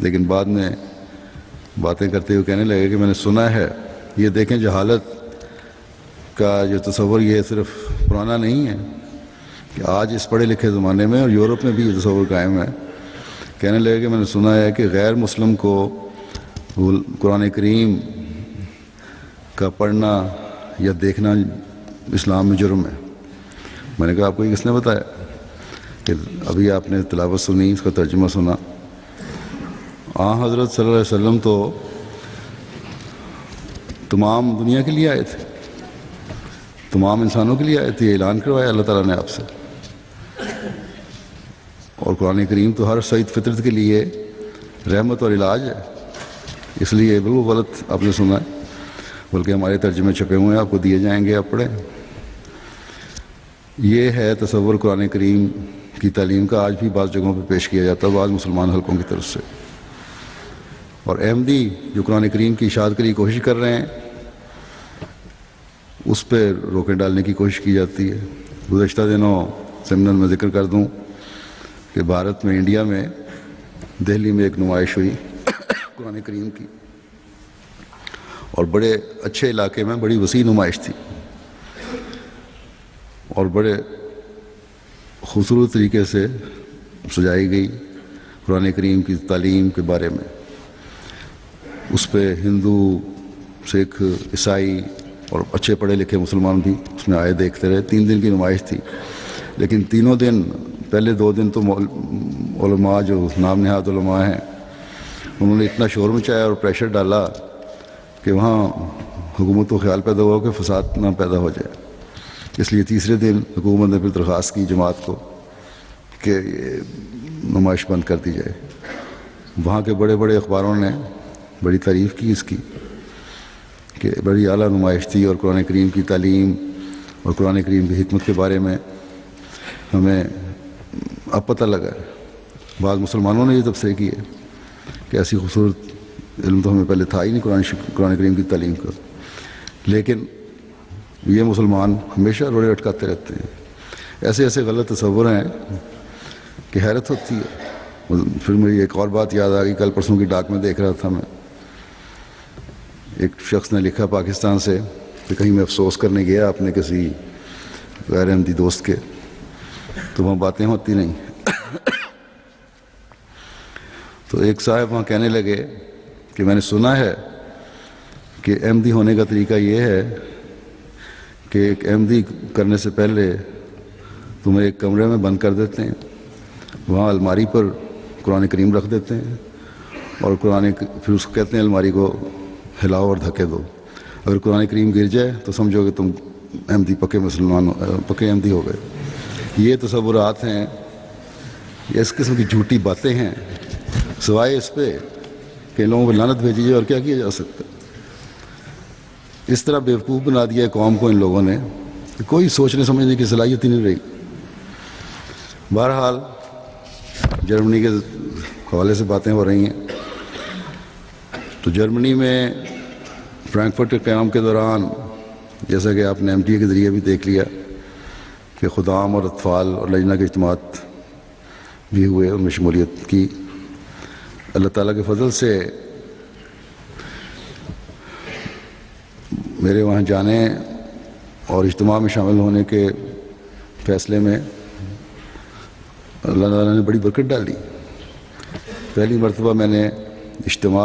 لیکن بعد میں باتیں کرتے ہوئے کہنے لگے کہ میں نے سنا ہے. یہ دیکھیں جہالت کا جو تصور یہ صرف پرانا نہیں ہے کہ آج اس پڑھے لکھے زمانے میں اور یورپ میں بھی یہ تصور قائم ہے. کہنے لگے کہ میں نے سنا ہے کہ غیر مسلم کو قرآن کریم کا پڑھنا یا دیکھنا اسلام میں جرم ہے. میں نے کہا آپ کو یہ کس نے بتایا؟ کہ ابھی آپ نے تلاوت سنی، اس کا ترجمہ سنا. حضرت صلی اللہ علیہ وسلم تو تمام دنیا کے لیے آئے تھے، تمام انسانوں کے لیے آئے تھے. اعلان کروایا اللہ تعالیٰ نے آپ سے. اور قرآن کریم تو ہر سعید فطرت کے لیے رحمت اور علاج ہے. اس لیے بالکل غلط آپ نے سنا ہے، بلکہ ہمارے ترجمے چھپے ہوئے ہیں، آپ کو دیے جائیں گے، آپ پڑھیں. یہ ہے تصور قرآن کریم کی تعلیم کا. آج بھی بعض جگہوں پہ پیش کیا جاتا ہے بعض مسلمان حلقوں کی طرف سے. اور احمدی جو قرآن کریم کی اشاعت کے لیے کوشش کر رہے ہیں، اس پہ روکیں ڈالنے کی کوشش کی جاتی ہے. گزشتہ دنوں سیمینر میں ذکر کر دوں کہ بھارت میں، انڈیا میں، دہلی میں ایک نمائش ہوئی قرآن کریم کی، اور بڑے اچھے علاقے میں بڑی وسیع نمائش تھی، اور بڑے خوبصورت طریقے سے سجائی گئی قرآن کریم کی تعلیم کے بارے میں. اس پہ ہندو، سکھ، عیسائی اور اچھے پڑھے لکھے مسلمان بھی اس میں آئے، دیکھتے رہے. 3 دن کی نمائش تھی، لیکن تینوں دن، پہلے 2 دن تو علماء جو نام نہاد علماء ہیں انہوں نے اتنا شور مچایا اور پریشر ڈالا کہ وہاں حکومت کو خیال پیدا ہوا کہ فساد نہ پیدا ہو جائے. اس لیے تیسرے دن حکومت نے پھر درخواست کی جماعت کو کہ یہ نمائش بند کر دی جائے. وہاں کے بڑے بڑے اخباروں نے بڑی تعریف کی اس کی کہ بڑی اعلیٰ نمائش تھی، اور قرآن کریم کی تعلیم اور قرآن کریم کی حکمت کے بارے میں ہمیں اب پتہ لگا ہے. بعض مسلمانوں نے یہ تبصرے کی ہے کہ ایسی خوبصورت علم تو ہمیں پہلے تھا ہی نہیں قرآن کریم کی تعلیم کا. لیکن یہ مسلمان ہمیشہ روڑے اٹکاتے رہتے ہیں. ایسے ایسے غلط تصور ہیں کہ حیرت ہوتی ہے. پھر مجھے ایک اور بات یاد آ گئی. کل پرسوں کی ڈاک میں دیکھ رہا تھا میں، ایک شخص نے لکھا پاکستان سے کہ کہیں میں افسوس کرنے گیا اپنے کسی غیر احمدی دوست کے، تو وہاں باتیں ہوتی نہیں. تو ایک صاحب وہاں کہنے لگے کہ میں نے سنا ہے کہ احمدی ہونے کا طریقہ یہ ہے کہ ایک احمدی کرنے سے پہلے تمہیں ایک کمرے میں بند کر دیتے ہیں، وہاں الماری پر قرآن کریم رکھ دیتے ہیں، اور پھر اس کو کہتے ہیں الماری کو ہلاؤ اور دھکے دو. اگر قرآن کریم گر جائے تو سمجھو کہ تم احمدی پکے احمدی ہو گئے. یہ تصورات ہیں، یہ اس قسم کی جھوٹی باتیں ہیں، سوائے اس پہ کہ لوگوں کو لعنت بھیجی جائے. اور کیا کیا جا سکتا ہے؟ اس طرح بیوقوف بنا دیا قوم کو ان لوگوں نے کہ کوئی سوچنے سمجھنے کی صلاحیت ہی نہیں رہی. بہرحال جرمنی کے حوالے سے باتیں ہو رہی ہیں. تو جرمنی میں فرینکفرٹ کے قیام کے دوران، جیسا کہ آپ نے ایم ٹی اے کے ذریعے بھی دیکھ لیا کہ خدام اور اطفال اور لجنہ کے اجتماعات بھی ہوئے، ان میں شمولیت کی. اللہ تعالیٰ کے فضل سے میرے وہاں جانے اور اجتماع میں شامل ہونے کے فیصلے میں اللہ تعالیٰ نے بڑی برکت ڈالی. پہلی مرتبہ میں نے اجتماع